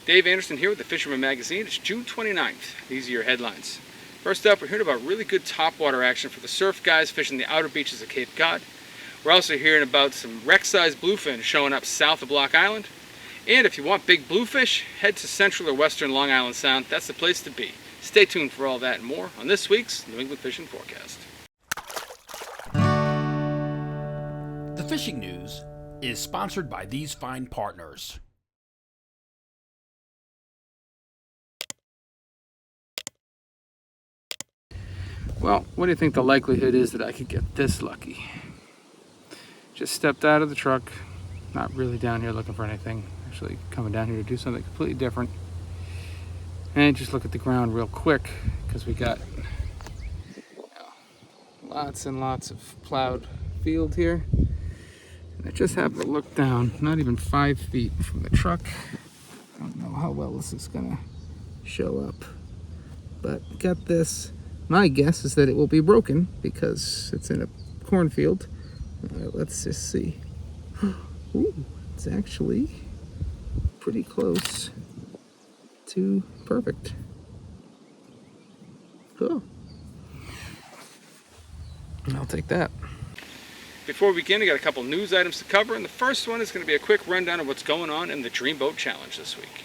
Dave Anderson here with the Fisherman magazine. It's June 29th. These are your headlines. First up, we're hearing about really good topwater action for the surf guys fishing the outer beaches of Cape Cod. We're also hearing about some wreck-sized bluefin showing up south of Block Island. And if you want big bluefish, head to central or western Long Island Sound. That's the place to be. Stay tuned for all that and more on this week's New England Fishing Forecast. The fishing news is sponsored by these fine partners. Well, what do you think the likelihood is that I could get this lucky? Just stepped out of the truck, not really down here looking for anything, actually coming down here to do something completely different. And just look at the ground real quick, because we got lots and lots of plowed field here. And I just happened to look down, not even 5 feet from the truck. I don't know how well this is gonna show up, but got this. My guess is that it will be broken because it's in a cornfield. Let's just see. Ooh, it's actually pretty close to perfect. Cool. I'll take that. Before we begin, I got a couple news items to cover, and the first one is going to be a quick rundown of what's going on in the Dreamboat Challenge this week.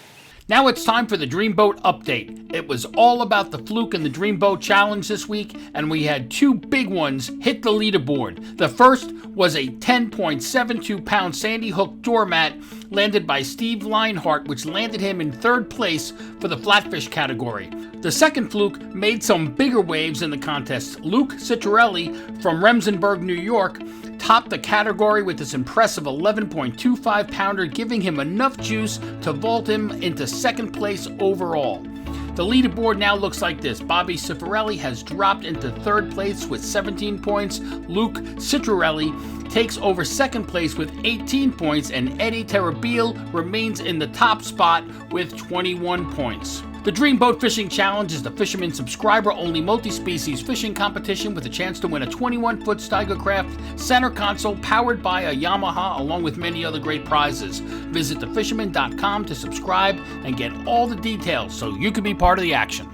Now it's time for the Dreamboat Update. It was all about the fluke in the Dreamboat Challenge this week, and we had two big ones hit the leaderboard. The first was a 10.72-pound Sandy Hook doormat landed by Steve Leinhart, which landed him in third place for the flatfish category. The second fluke made some bigger waves in the contest. Luke Citrelli from Remsenburg, New York, topped the category with this impressive 11.25-pounder, giving him enough juice to vault him into second place overall. The leaderboard now looks like this. Bobby Cifarelli has dropped into third place with 17 points. Luke Citrelli takes over second place with 18 points, and Eddie Terabile remains in the top spot with 21 points. The Dreamboat Fishing Challenge is the Fisherman subscriber-only multi-species fishing competition with a chance to win a 21-foot Steigercraft center console powered by a Yamaha, along with many other great prizes. Visit thefisherman.com to subscribe and get all the details so you can be part of the action.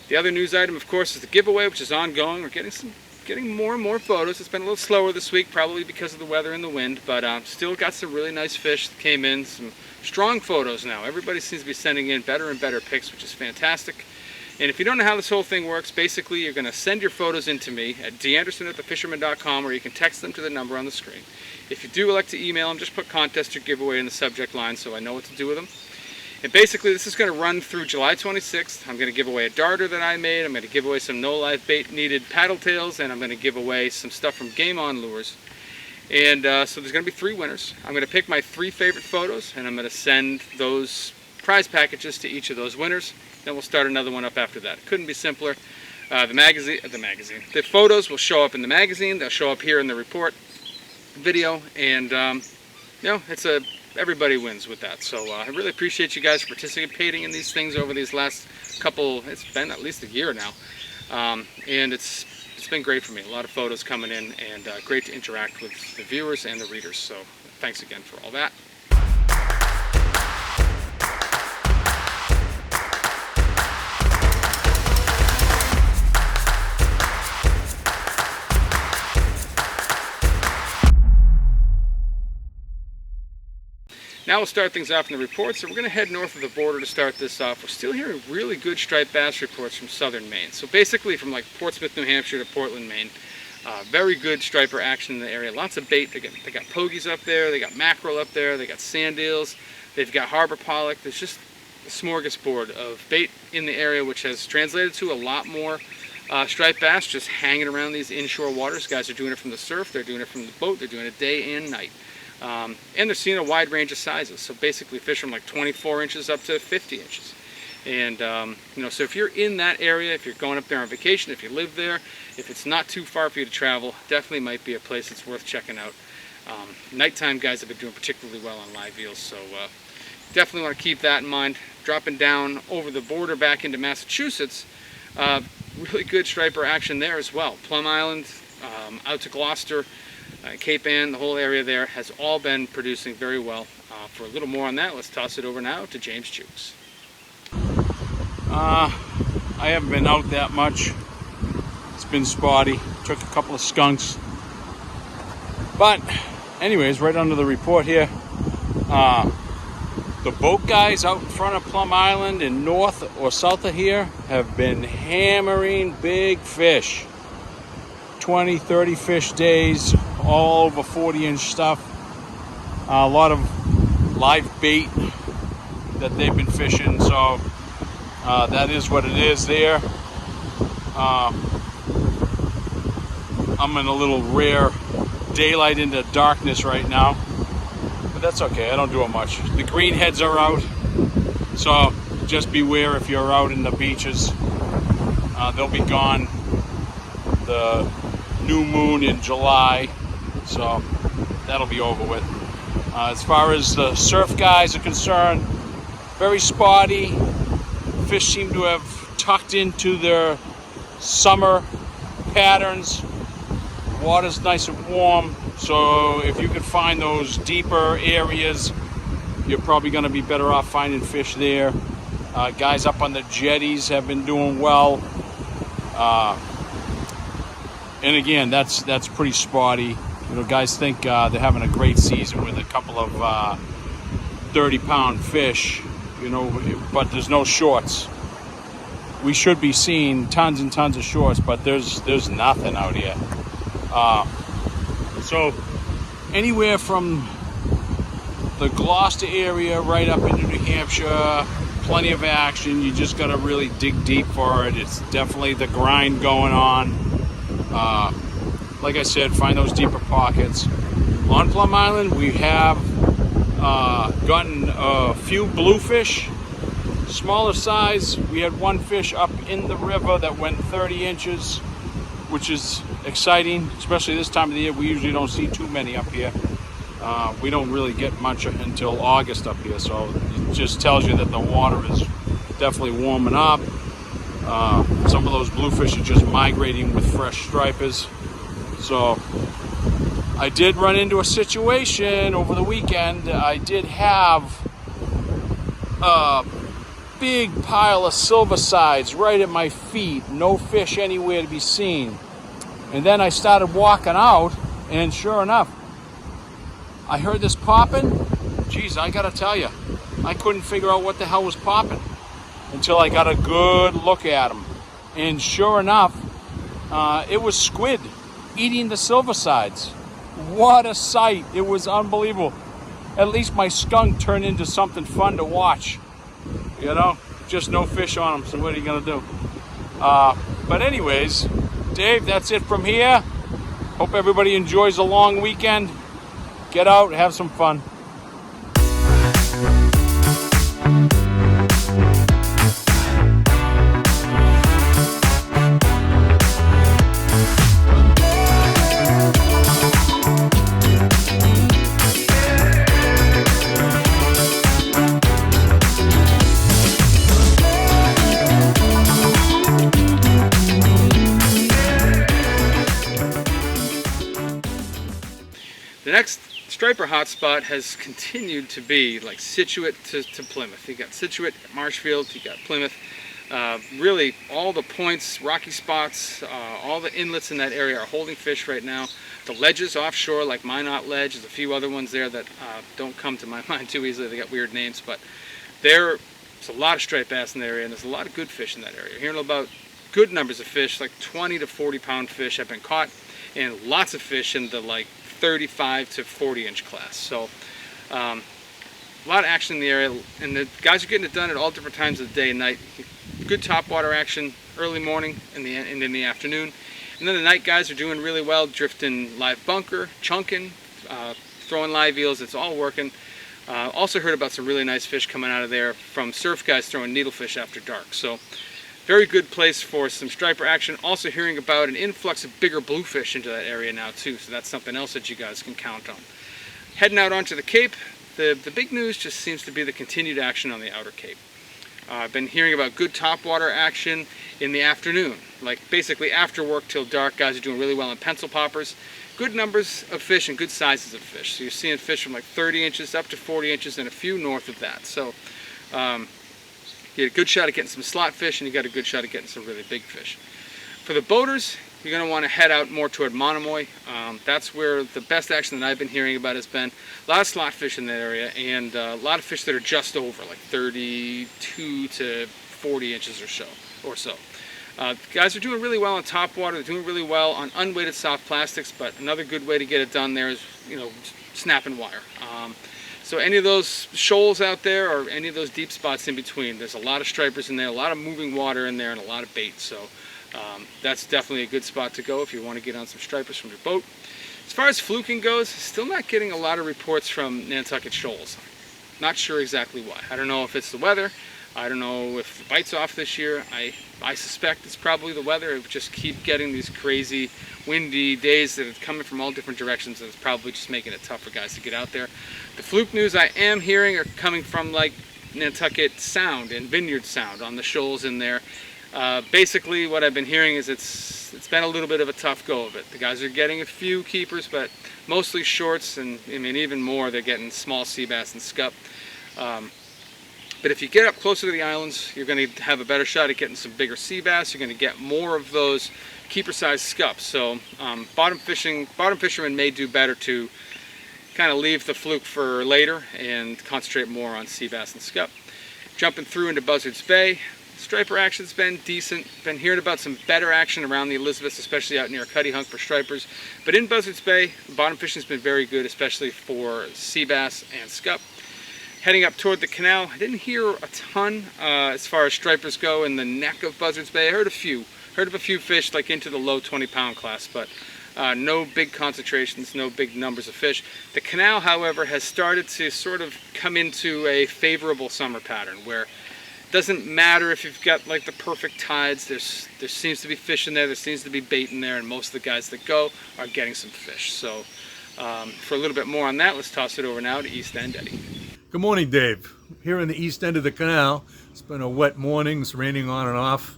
The other news item, of course, is the giveaway, which is ongoing. We're getting more and more photos. It's been a little slower this week, probably because of the weather and the wind, but still got some really nice fish that came in. Some strong photos now. Everybody seems to be sending in better and better pics, which is fantastic. And if you don't know how this whole thing works, basically you're going to send your photos in to me at danderson@thefisherman.com, or you can text them to the number on the screen. If you do elect to email them, just put contest or giveaway in the subject line so I know what to do with them. And basically this is going to run through July 26th. I'm going to give away a darter that I made. I'm going to give away some no live bait needed paddle tails, and I'm going to give away some stuff from Game On Lures. And so there's going to be 3 winners. I'm going to pick my 3 favorite photos, and I'm going to send those prize packages to each of those winners. Then we'll start another one up after that. It couldn't be simpler. The photos will show up in the magazine. They'll show up here in the report video, and everybody wins with that. So I really appreciate you guys for participating in these things over these last couple. It's been at least a year now, and it's been great for me. A lot of photos coming in, and great to interact with the viewers and the readers. So thanks again for all that. Now we'll start things off in the reports. So we're going to head north of the border to start this off. We're still hearing really good striped bass reports from southern Maine. So basically from like Portsmouth, New Hampshire to Portland, Maine. Very good striper action in the area. Lots of bait. They got pogies up there. They got mackerel up there. They got sand eels. They've got harbor pollock. There's just a smorgasbord of bait in the area, which has translated to a lot more striped bass just hanging around these inshore waters. Guys are doing it from the surf. They're doing it from the boat. They're doing it day and night. And they're seeing a wide range of sizes. So basically fish from like 24 inches up to 50 inches. And, so if you're in that area, if you're going up there on vacation, if you live there, if it's not too far for you to travel, definitely might be a place that's worth checking out. Nighttime guys have been doing particularly well on live eels, so definitely want to keep that in mind. Dropping down over the border back into Massachusetts, really good striper action there as well. Plum Island, out to Gloucester, Cape Ann, the whole area there has all been producing very well. For a little more on that, let's toss it over now to James Jewkes. I haven't been out that much. It's been spotty. Took a couple of skunks. But anyways, right under the report here, the boat guys out in front of Plum Island and north or south of here have been hammering big fish. 20, 30 fish days, all over 40-inch stuff. A lot of live bait that they've been fishing, so that is what it is there. I'm in a little rare daylight into darkness right now, but that's okay. I don't do it much. The greenheads are out, so just beware if you're out in the beaches. They'll be gone the new moon in July, so that'll be over with. As far as the surf guys are concerned, very spotty. Fish seem to have tucked into their summer patterns. Water's nice and warm, so if you can find those deeper areas, you're probably going to be better off finding fish there. Guys up on the jetties have been doing well. And again, that's pretty spotty. You know, guys think they're having a great season with a couple of 30-pound fish, you know, but there's no shorts. We should be seeing tons and tons of shorts, but there's nothing out here. So anywhere from the Gloucester area right up into New Hampshire, plenty of action. You just got to really dig deep for it. It's definitely the grind going on. Like I said, find those deeper pockets. On Plum Island, we have gotten a few bluefish, smaller size. We had one fish up in the river that went 30 inches, which is exciting, especially this time of the year. We usually don't see too many up here. We don't really get much until August up here, so it just tells you that the water is definitely warming up. Some of those bluefish are just migrating with fresh stripers. So I did run into a situation over the weekend. I did have a big pile of silver sides right at my feet. No fish anywhere to be seen. And then I started walking out, and sure enough, I heard this popping. Geez, I gotta tell you, I couldn't figure out what the hell was popping until I got a good look at them. And sure enough, it was squid eating the silver sides. What a sight. It was unbelievable. At least my skunk turned into something fun to watch. You know, just no fish on them, so what are you gonna do? But anyways, Dave, that's it from here. Hope everybody enjoys a long weekend. Get out, have some fun. The next striper hotspot has continued to be like Scituate to Plymouth. You got Scituate, Marshfield, you got Plymouth. Really all the points, rocky spots, all the inlets in that area are holding fish right now. The ledges offshore, like Minot Ledge, there's a few other ones there that don't come to my mind too easily. They got weird names, but there's a lot of striped bass in the area, and there's a lot of good fish in that area. Hearing about good numbers of fish, like 20 to 40 pound fish have been caught, and lots of fish in the like 35 to 40 inch class. So a lot of action in the area, and the guys are getting it done at all different times of the day and night. Good topwater action early morning and in the afternoon, and then the night guys are doing really well, drifting live bunker, chunking, throwing live eels. It's all working. Also heard about some really nice fish coming out of there from surf guys throwing needlefish after dark. So very good place for some striper action. Also hearing about an influx of bigger bluefish into that area now too, so that's something else that you guys can count on. Heading out onto the Cape, the big news just seems to be the continued action on the outer Cape. I've been hearing about good topwater action in the afternoon, like basically after work till dark. Guys are doing really well on pencil poppers. good numbers of fish and good sizes of fish. So you're seeing fish from like 30 inches up to 40 inches and a few north of that. So you get a good shot at getting some slot fish, and you got a good shot at getting some really big fish. For the boaters, you're going to want to head out more toward Monomoy. That's where the best action that I've been hearing about has been. A lot of slot fish in that area, and a lot of fish that are just over, like 32 to 40 inches or so. Guys are doing really well on top water. They're doing really well on unweighted soft plastics, but another good way to get it done there is, snapping wire. So any of those shoals out there, or any of those deep spots in between, there's a lot of stripers in there, a lot of moving water in there, and a lot of bait. So that's definitely a good spot to go if you want to get on some stripers from your boat. As far as fluking goes, still not getting a lot of reports from Nantucket shoals. Not sure exactly why. I don't know if it's the weather. I don't know if the bite's off this year. I suspect it's probably the weather. We just keep getting these crazy windy days that are coming from all different directions, and it's probably just making it tough for guys to get out there. The fluke news I am hearing are coming from like Nantucket Sound and Vineyard Sound on the shoals in there. Basically what I've been hearing is it's been a little bit of a tough go of it. The guys are getting a few keepers, but mostly shorts, and I mean even more they're getting small sea bass and scup. But if you get up closer to the islands, you're going to have a better shot at getting some bigger sea bass. You're going to get more of those keeper-sized scups. So bottom fishermen may do better to kind of leave the fluke for later and concentrate more on sea bass and scup. Jumping through into Buzzards Bay, striper action's been decent. Been hearing about some better action around the Elizabeth, especially out near Cuddy Hunk for stripers. But in Buzzards Bay, the bottom fishing's been very good, especially for sea bass and scup. Heading up toward the canal, I didn't hear a ton as far as stripers go in the neck of Buzzards Bay. I heard of a few fish like into the low 20-pound class, but no big concentrations, no big numbers of fish. The canal, however, has started to sort of come into a favorable summer pattern where it doesn't matter if you've got like the perfect tides. There seems to be fish in there seems to be bait in there, and most of the guys that go are getting some fish. So for a little bit more on that, let's toss it over now to East End Eddie. Good morning, Dave. Here in the east end of the canal, it's been a wet morning. It's raining on and off.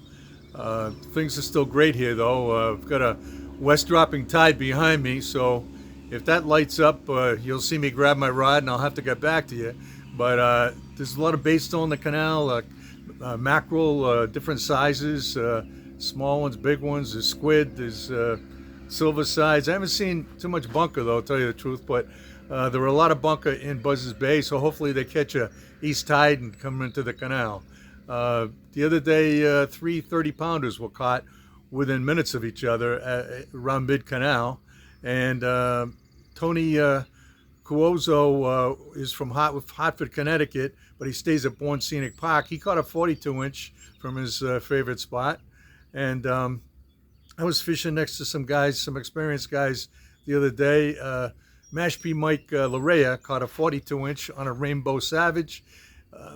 Things are still great here, though. I've got a west-dropping tide behind me, so if that lights up, you'll see me grab my rod, and I'll have to get back to you. But there's a lot of bait still in the canal, mackerel, different sizes, small ones, big ones. There's squid, there's silver sides. I haven't seen too much bunker, though, to tell you the truth, but there were a lot of bunker in Buzzards Bay, so hopefully they catch a east tide and come into the canal. The other day, 3 30-pounders were caught within minutes of each other around mid-canal. And Tony Cuozzo is from Hartford, Connecticut, but he stays at Bourne Scenic Park. He caught a 42-inch from his favorite spot. And I was fishing next to some experienced guys the other day. Mashpee Mike Larea caught a 42-inch on a Rainbow Savage.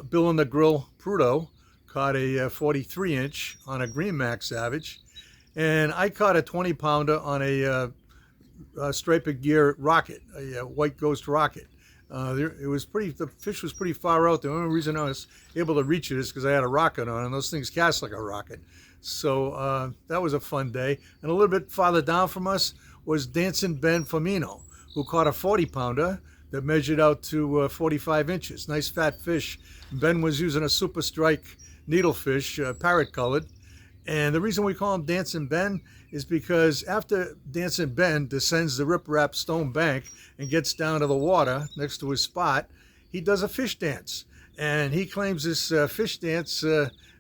Bill on the Grill Prudo caught a 43-inch on a Green Mac Savage. And I caught a 20-pounder on a striped gear rocket, a White Ghost rocket. The fish was pretty far out. The only reason I was able to reach it is because I had a rocket on, and those things cast like a rocket. So that was a fun day. And a little bit farther down from us was Dancing Ben Firmino, who caught a 40-pounder that measured out to 45 inches. Nice fat fish. Ben was using a Super Strike needlefish, parrot-colored. And the reason we call him Dancing Ben is because after Dancing Ben descends the riprap stone bank and gets down to the water next to his spot, he does a fish dance. And he claims this fish dance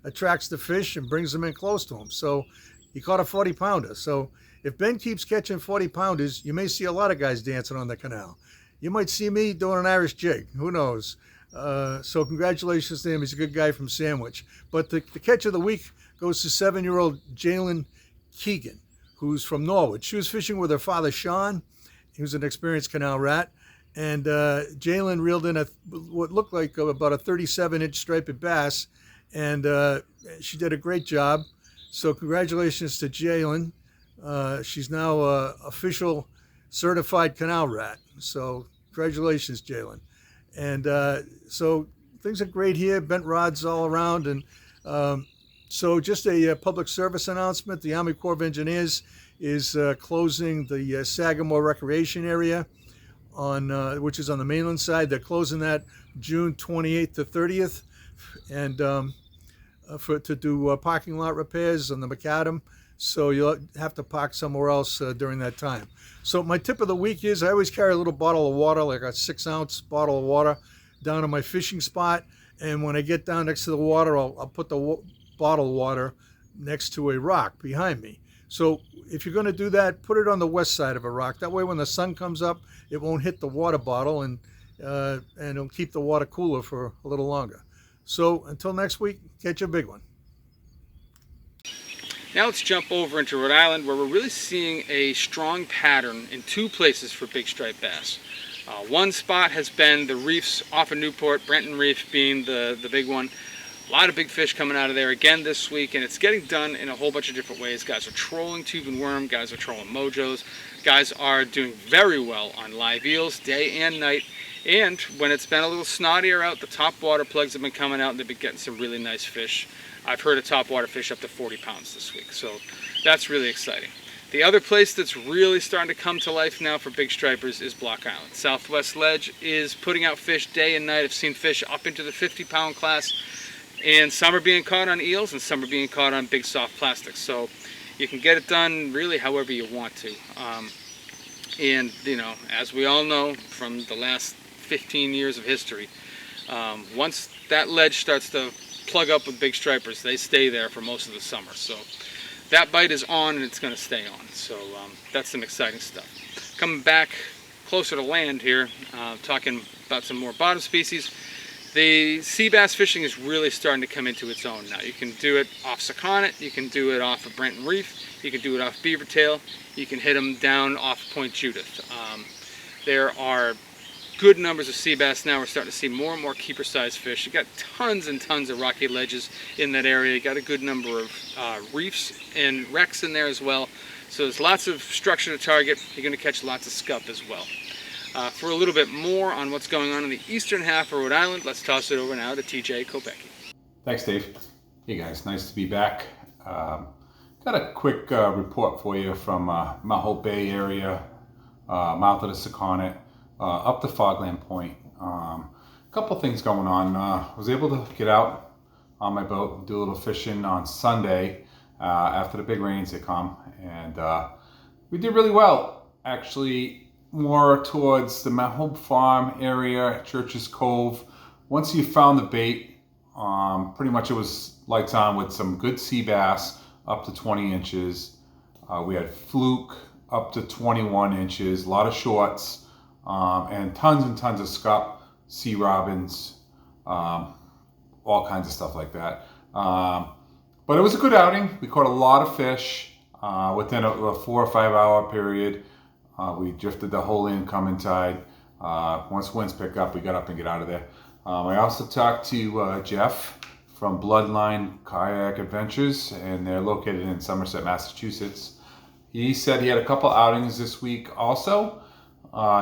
attracts the fish and brings them in close to him. So he caught a 40-pounder. So if Ben keeps catching 40-pounders, you may see a lot of guys dancing on the canal. You might see me doing an Irish jig. Who knows? So congratulations to him. He's a good guy from Sandwich. But the catch of the week goes to 7-year-old Jalen Keegan, who's from Norwalk. She was fishing with her father, Sean. He was an experienced canal rat. And Jalen reeled in what looked like about a 37-inch striped bass. And she did a great job. So congratulations to Jalen. She's now an official certified canal rat. So congratulations, Jalen. And so things are great here, bent rods all around. And so just a public service announcement. The Army Corps of Engineers is closing the Sagamore Recreation Area, which is on the mainland side. They're closing that June 28th to 30th, and to do parking lot repairs on the macadam. So you'll have to park somewhere else during that time. So my tip of the week is I always carry a little bottle of water, like a 6-ounce bottle of water, down to my fishing spot. And when I get down next to the water, I'll put the bottle of water next to a rock behind me. So if you're going to do that, put it on the west side of a rock. That way when the sun comes up, it won't hit the water bottle, and it'll keep the water cooler for a little longer. So until next week, catch a big one. Now let's jump over into Rhode Island, where we're really seeing a strong pattern in 2 places for big striped bass. One spot has been the reefs off of Newport, Brenton Reef being the big one. A lot of big fish coming out of there again this week, and it's getting done in a whole bunch of different ways. Guys are trolling tube and worm, guys are trolling mojos, guys are doing very well on live eels day and night. And when it's been a little snottier out, the top water plugs have been coming out and they've been getting some really nice fish. I've heard a topwater fish up to 40 pounds this week, so that's really exciting. The other place that's really starting to come to life now for big stripers is Block Island. Southwest Ledge is putting out fish day and night. I've seen fish up into the 50-pound class, and some are being caught on eels and some are being caught on big soft plastics. So you can get it done really however you want to. And you know, as we all know from the last 15 years of history, once that ledge starts to plug up with big stripers, they stay there for most of the summer. So that bite is on and it's going to stay on. So that's some exciting stuff. Coming back closer to land here, talking about some more bottom species. The sea bass fishing is really starting to come into its own now. You can do it off Saconnet, you can do it off of Brenton Reef, you can do it off Beavertail, you can hit them down off Point Judith. There are good numbers of sea bass now. We're starting to see more and more keeper-sized fish. You got tons and tons of rocky ledges in that area. You got a good number of reefs and wrecks in there as well. So there's lots of structure to target. You're going to catch lots of scup as well. For a little bit more on what's going on in the eastern half of Rhode Island, let's toss it over now to TJ Kopecky. Thanks, Dave. Hey guys, nice to be back. Got a quick report for you from Mount Hope Bay area, mouth of the Saconnet, up to Fogland Point. A couple things going on. Was able to get out on my boat and do a little fishing on Sunday after the big rains had come, and we did really well. Actually, more towards the Mount Hope Farm area, Church's Cove. Once you found the bait, pretty much it was lights on with some good sea bass up to 20 inches. We had fluke up to 21 inches, a lot of shorts, and tons of scup, sea robins, all kinds of stuff like that. But it was a good outing. We caught a lot of fish within a 4 or 5 hour period. We drifted the whole incoming tide. Once winds pick up, we got up and get out of there. I also talked to Jeff from Bloodline Kayak Adventures, and they're located in Somerset, Massachusetts. He said he had a couple outings this week also.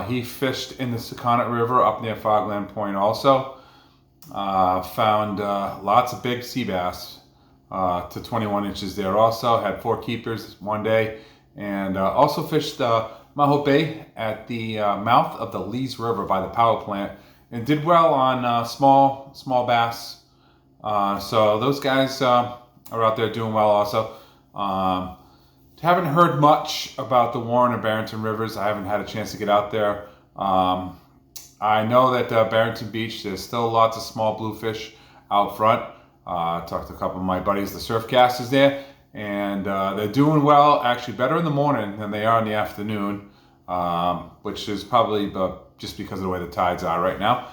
He fished in the Saconnet River up near Fogland Point also. Found lots of big sea bass to 21 inches there also. Had 4 keepers one day, and also fished Mount Hope Bay at the mouth of the Lees River by the power plant, and did well on small bass. So those guys are out there doing well also. Haven't heard much about the Warren and Barrington Rivers. I haven't had a chance to get out there. I know that Barrington Beach, there's still lots of small bluefish out front. Talked to a couple of my buddies, the surf casters there, and they're doing well, actually better in the morning than they are in the afternoon, which is probably just because of the way the tides are right now.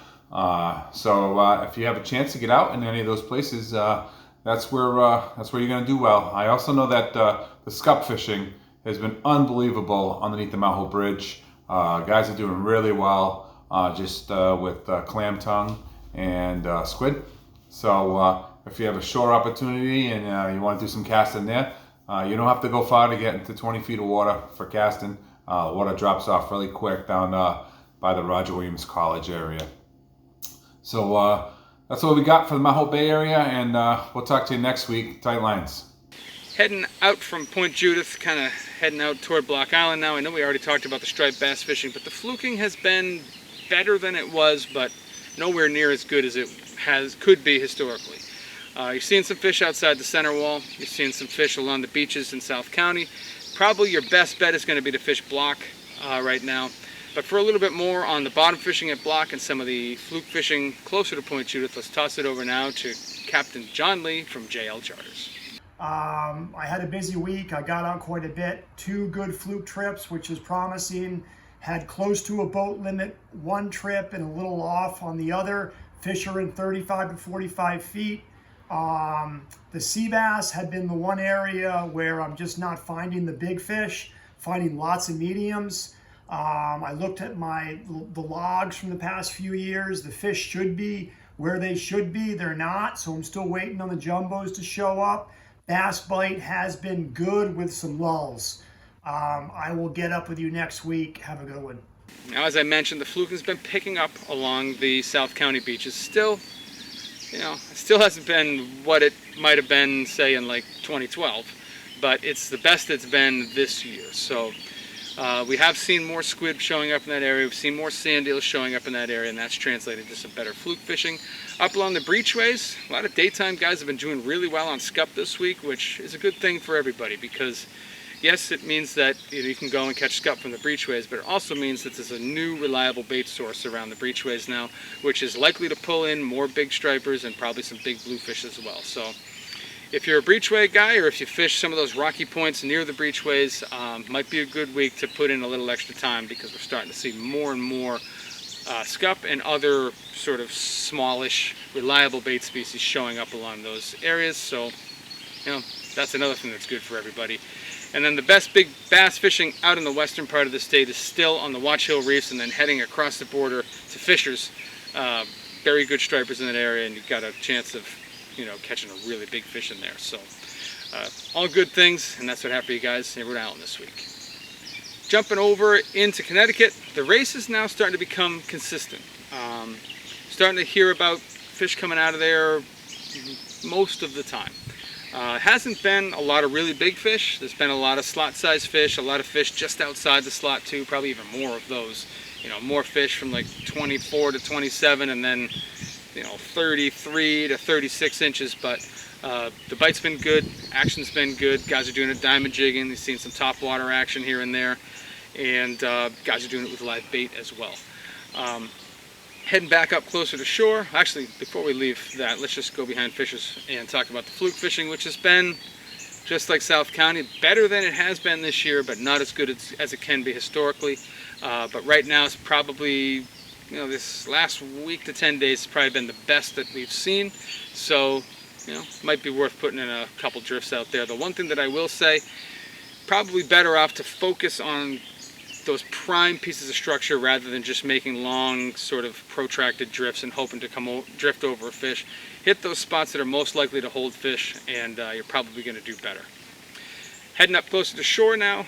So if you have a chance to get out in any of those places, that's where you're going to do well. I also know that the scup fishing has been unbelievable underneath the Mount Hope Bridge. Guys are doing really well just with clam tongue and squid. So if you have a shore opportunity and you want to do some casting there, you don't have to go far to get into 20 feet of water for casting. Water drops off really quick down by the Roger Williams College area. So that's what we got for the Mount Hope Bay area, and we'll talk to you next week. Tight lines. Heading out from Point Judith, kind of heading out toward Block Island now. I know we already talked about the striped bass fishing, but the fluking has been better than it was, but nowhere near as good as it could be historically. You're seeing some fish outside the center wall. You're seeing some fish along the beaches in South County. Probably your best bet is going to be to fish Block right now. But for a little bit more on the bottom fishing at Block and some of the fluke fishing closer to Point Judith, let's toss it over now to Captain John Lee from JL Charters. I had a busy week. I got out quite a bit. 2 good fluke trips, which is promising. Had close to a boat limit one trip and a little off on the other. Fish are in 35 to 45 feet. The sea bass had been the one area where I'm just not finding the big fish, finding lots of mediums. I looked at the logs from the past few years. The fish should be where they should be. They're not, so I'm still waiting on the jumbos to show up. Bass bite has been good with some lulls. I will get up with you next week. Have a good one. Now, as I mentioned, the fluke has been picking up along the South County beaches. Still, it still hasn't been what it might have been, say, in like 2012, but it's the best it's been this year. So we have seen more squid showing up in that area. We've seen more sand eels showing up in that area, and that's translated to some better fluke fishing. Up along the breachways, a lot of daytime guys have been doing really well on scup this week, which is a good thing for everybody because, yes, it means that you can go and catch scup from the breachways, but it also means that there's a new reliable bait source around the breachways now, which is likely to pull in more big stripers and probably some big bluefish as well. So if you're a breachway guy or if you fish some of those rocky points near the breachways, might be a good week to put in a little extra time because we're starting to see more and more scup and other sort of smallish, reliable bait species showing up along those areas. So, that's another thing that's good for everybody. And then the best big bass fishing out in the western part of the state is still on the Watch Hill Reefs and then heading across the border to Fishers. Very good stripers in that area, and you've got a chance of catching a really big fish in there. So all good things, and that's what happened to you guys in Rhode Island this week. Jumping over into Connecticut, the race is now starting to become consistent. Starting to hear about fish coming out of there most of the time. Hasn't been a lot of really big fish. There's been a lot of slot-sized fish, a lot of fish just outside the slot too, probably even more of those. More fish from like 24 to 27 and then 33 to 36 inches, but the bite's been good, action's been good. Guys are doing a diamond jigging. You've seen some top water action here and there, and guys are doing it with live bait as well. Heading back up closer to shore. Actually, before we leave that, let's just go behind Fishers and talk about the fluke fishing, which has been, just like South County, better than it has been this year, but not as good as it can be historically. But right now it's probably, this last week to 10 days has probably been the best that we've seen. So, might be worth putting in a couple drifts out there. The one thing that I will say, probably better off to focus on those prime pieces of structure rather than just making long, sort of protracted drifts and hoping to drift over a fish. Hit those spots that are most likely to hold fish, and you're probably going to do better. Heading up closer to shore now.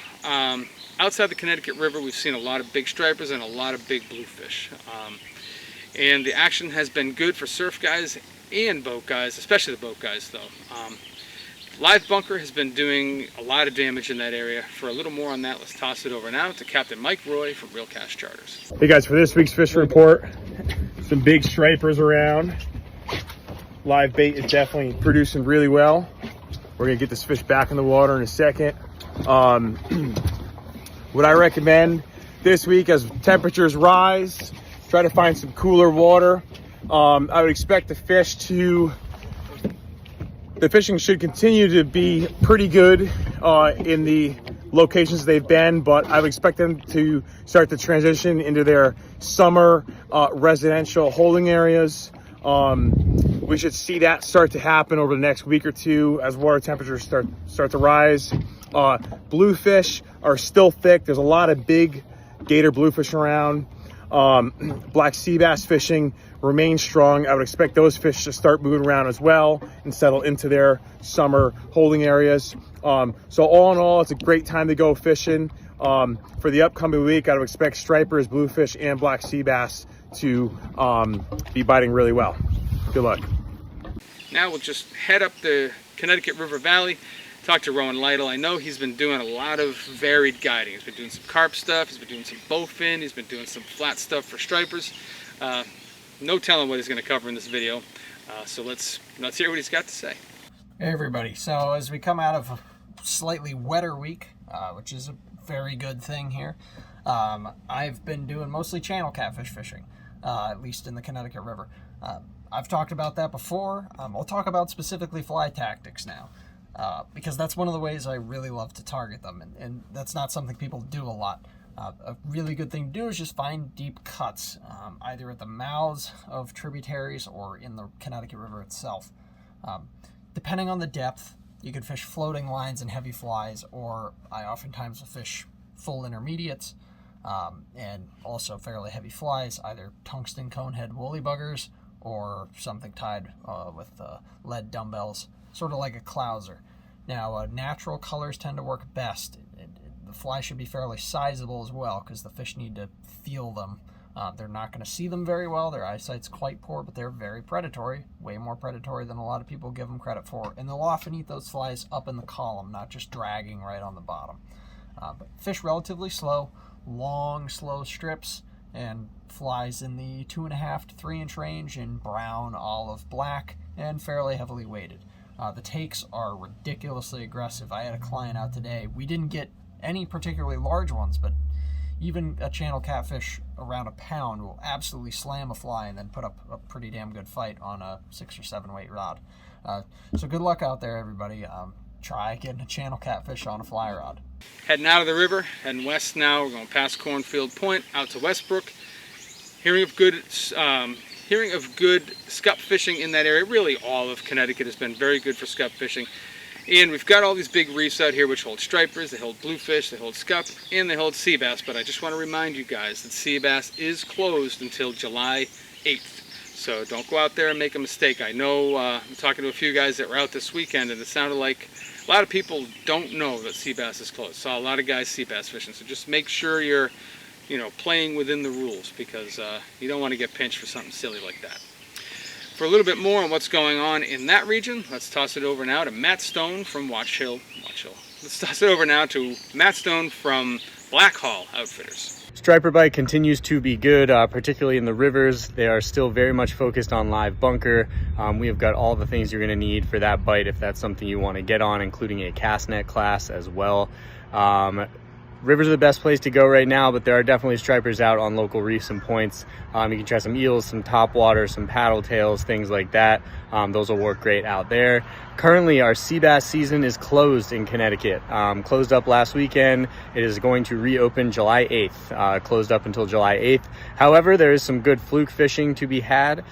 Outside the Connecticut River, we've seen a lot of big stripers and a lot of big bluefish. And the action has been good for surf guys and boat guys, especially the boat guys though. Live bunker has been doing a lot of damage in that area. For a little more on that, let's toss it over now to Captain Mike Roy from Real Cash Charters. Hey guys, for this week's fishing report, some big stripers around. Live bait is definitely producing really well. We're gonna get this fish back in the water in a second. What I recommend this week as temperatures rise, try to find some cooler water. I would expect the fishing should continue to be pretty good in the locations they've been, but I would expect them to start to transition into their summer residential holding areas. We should see that start to happen over the next week or two as water temperatures start to rise. Bluefish are still thick. There's a lot of big gator bluefish around. Black sea bass fishing remains strong. I would expect those fish to start moving around as well and settle into their summer holding areas. So all in all, it's a great time to go fishing. For the upcoming week, I would expect stripers, bluefish, and black sea bass to be biting really well. Good luck. Now we'll just head up the Connecticut River Valley, talked to Rowan Lytle. I know he's been doing a lot of varied guiding. He's been doing some carp stuff, he's been doing some bowfin, he's been doing some flat stuff for stripers. No telling what he's going to cover in this video. So let's hear what he's got to say. Hey everybody, so as we come out of a slightly wetter week, which is a very good thing here, I've been doing mostly channel catfish fishing, at least in the Connecticut River. I've talked about that before. I'll talk about specifically fly tactics now, because that's one of the ways I really love to target them, and that's not something people do a lot. A really good thing to do is just find deep cuts, either at the mouths of tributaries or in the Connecticut River itself. Depending on the depth, you could fish floating lines and heavy flies, or I oftentimes will fish full intermediates, and also fairly heavy flies, either tungsten conehead woolly buggers or something tied with lead dumbbells, sort of like a clouser. Now, natural colors tend to work best. The fly should be fairly sizable as well, because the fish need to feel them. They're not going to see them very well. Their eyesight's quite poor, but they're very predatory, way more predatory than a lot of people give them credit for. And they'll often eat those flies up in the column, not just dragging right on the bottom. But fish relatively slow, long, slow strips, and flies in the 2.5 to 3 inch range in brown, olive, black, and fairly heavily weighted. The takes are ridiculously aggressive. I had a client out today. We didn't get any particularly large ones, but even a channel catfish around a pound will absolutely slam a fly and then put up a pretty damn good fight on a 6 or 7 weight rod. So good luck out there, everybody. Try getting a channel catfish on a fly rod. Heading out of the river, heading west now. We're going past Cornfield Point out to Westbrook. Hearing of good scup fishing in that area. Really, all of Connecticut has been very good for scup fishing. And we've got all these big reefs out here which hold stripers, they hold bluefish, they hold scup, and they hold sea bass. But I just want to remind you guys that sea bass is closed until July 8th. So don't go out there and make a mistake. I know I'm talking to a few guys that were out this weekend, and it sounded like a lot of people don't know that sea bass is closed. Saw a lot of guys sea bass fishing. So just make sure you're, playing within the rules, because you don't want to get pinched for something silly like that. For a little bit more on what's going on in that region, let's toss it over now to Matt Stone from Watch Hill. Let's toss it over now to Matt Stone from Black Hall Outfitters. Striper bite continues to be good, particularly in the rivers. They are still very much focused on live bunker. We have got all the things you're going to need for that bite if that's something you want to get on, including a cast net class as well. Rivers are the best place to go right now, but there are definitely stripers out on local reefs and points. You can try some eels, some topwater, some paddle tails, things like that. Those will work great out there. Currently, our sea bass season is closed in Connecticut. Closed up last weekend. It is going to reopen July 8th. Closed up until July 8th. However, there is some good fluke fishing to be had,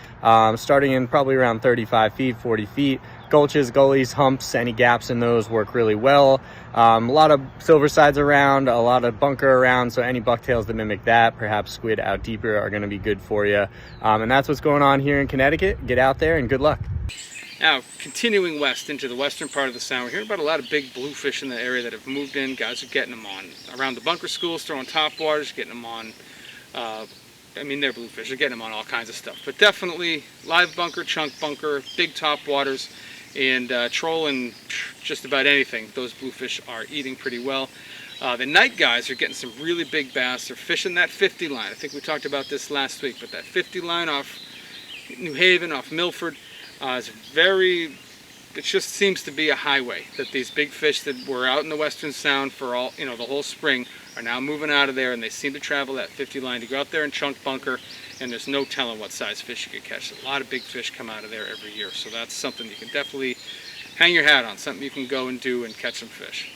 starting in probably around 35 feet, 40 feet. Gulches, gullies, humps, any gaps in those work really well. A lot of silver sides around, a lot of bunker around, so any bucktails that mimic that, perhaps squid out deeper, are going to be good for you. And that's what's going on here in Connecticut. Get out there and good luck. Now, continuing west into the western part of the sound, we're hearing about a lot of big bluefish in the area that have moved in. Guys are getting them on around the bunker schools, throwing topwaters, getting them on. They're bluefish. They're getting them on all kinds of stuff. But definitely live bunker, chunk bunker, big topwaters, and trolling just about anything. Those bluefish are eating pretty well. The night guys are getting some really big bass. They're fishing that 50 line. I think we talked about this last week, but that 50 line off New Haven, off Milford, it just seems to be a highway that these big fish that were out in the Western Sound for all, the whole spring are now moving out of there, and they seem to travel that 50 line to go out there and chunk bunker, and there's no telling what size fish you could catch. A lot of big fish come out of there every year, so that's something you can definitely hang your hat on, something you can go and do and catch some fish.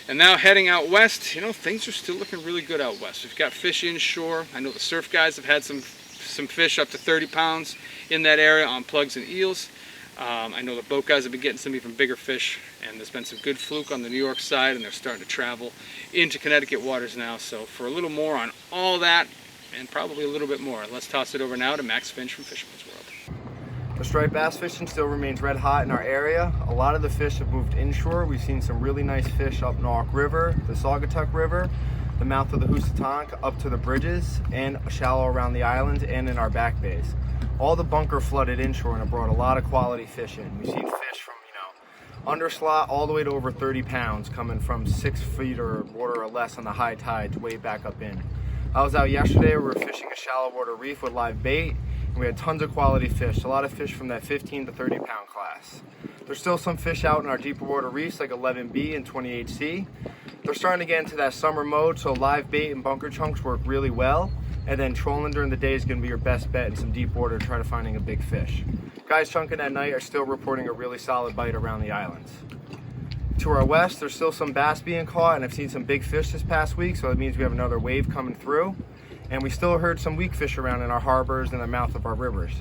And now heading out west, things are still looking really good out west. We've got fish inshore. I know the surf guys have had some fish up to 30 pounds in that area on plugs and eels. I know the boat guys have been getting some even bigger fish, and there's been some good fluke on the New York side, and they're starting to travel into Connecticut waters now. So for a little more on all that, and probably a little bit more, let's toss it over now to Max Finch from Fisherman's World. The striped bass fishing still remains red hot in our area. A lot of the fish have moved inshore. We've seen some really nice fish up Norwalk River, the Saugatuck River, the mouth of the Housatonic, up to the bridges, and shallow around the island and in our back bays. All the bunker flooded inshore and it brought a lot of quality fish in. We've seen fish from, Underslot all the way to over 30 pounds coming from 6 feet or water or less on the high tides way back up in. I was out yesterday, we were fishing a shallow water reef with live bait, and we had tons of quality fish, a lot of fish from that 15 to 30 pound class. There's still some fish out in our deeper water reefs like 11B and 28C. They're starting to get into that summer mode, so live bait and bunker chunks work really well, and then trolling during the day is going to be your best bet in some deep water to try to finding a big fish. Guys chunking at night are still reporting a really solid bite around the islands. To our west, there's still some bass being caught, and I've seen some big fish this past week, so that means we have another wave coming through. And we still heard some weak fish around in our harbors and the mouth of our rivers.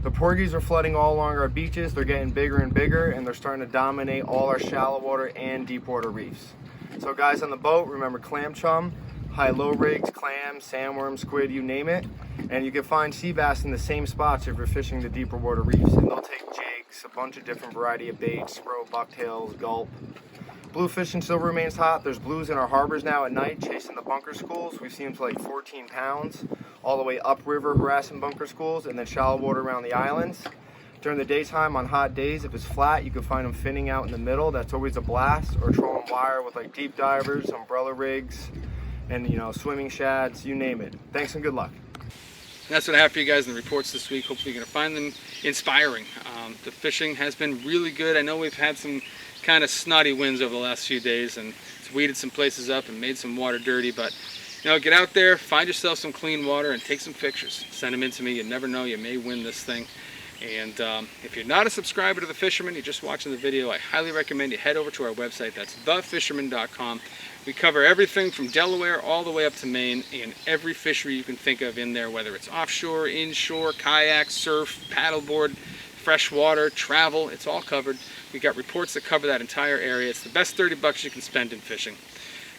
The porgies are flooding all along our beaches. They're getting bigger and bigger, and they're starting to dominate all our shallow water and deep water reefs. So guys on the boat, remember clam chum, high-low rigs, clams, sandworms, squid, you name it. And you can find sea bass in the same spots if you're fishing the deeper water reefs. And they'll take jigs, a bunch of different variety of baits, spro, bucktails, gulp. Blue fishing still remains hot. There's blues in our harbors now at night chasing the bunker schools. We've seen them to like 14 pounds all the way upriver harassing bunker schools, and then shallow water around the islands. During the daytime on hot days, if it's flat, you can find them finning out in the middle. That's always a blast. Or trolling wire with like deep divers, umbrella rigs, and swimming shads, you name it. Thanks and good luck. That's what I have for you guys in the reports this week. Hopefully you're going to find them inspiring. The fishing has been really good. I know we've had some kind of snotty winds over the last few days, and it's weeded some places up and made some water dirty, but get out there, find yourself some clean water and take some pictures. Send them in to me. You never know, you may win this thing. And if you're not a subscriber to The Fisherman, you're just watching the video, I highly recommend you head over to our website. That's thefisherman.com. We cover everything from Delaware all the way up to Maine, and every fishery you can think of in there, whether it's offshore, inshore, kayak, surf, paddleboard, freshwater, travel, it's all covered. We got reports that cover that entire area. It's the best $30 you can spend in fishing.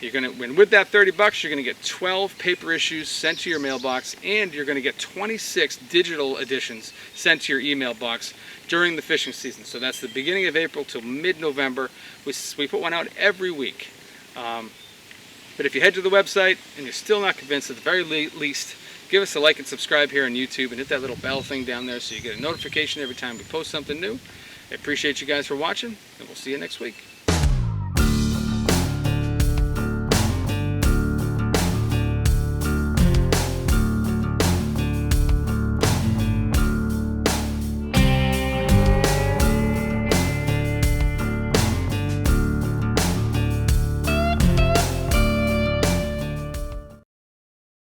You're going to win with that $30. You're going to get 12 paper issues sent to your mailbox, and you're going to get 26 digital editions sent to your email box during the fishing season. So that's the beginning of April till mid-November. We put one out every week. But if you head to the website and you're still not convinced, at the very least, give us a like and subscribe here on YouTube and hit that little bell thing down there so you get a notification every time we post something new. I appreciate you guys for watching, and we'll see you next week.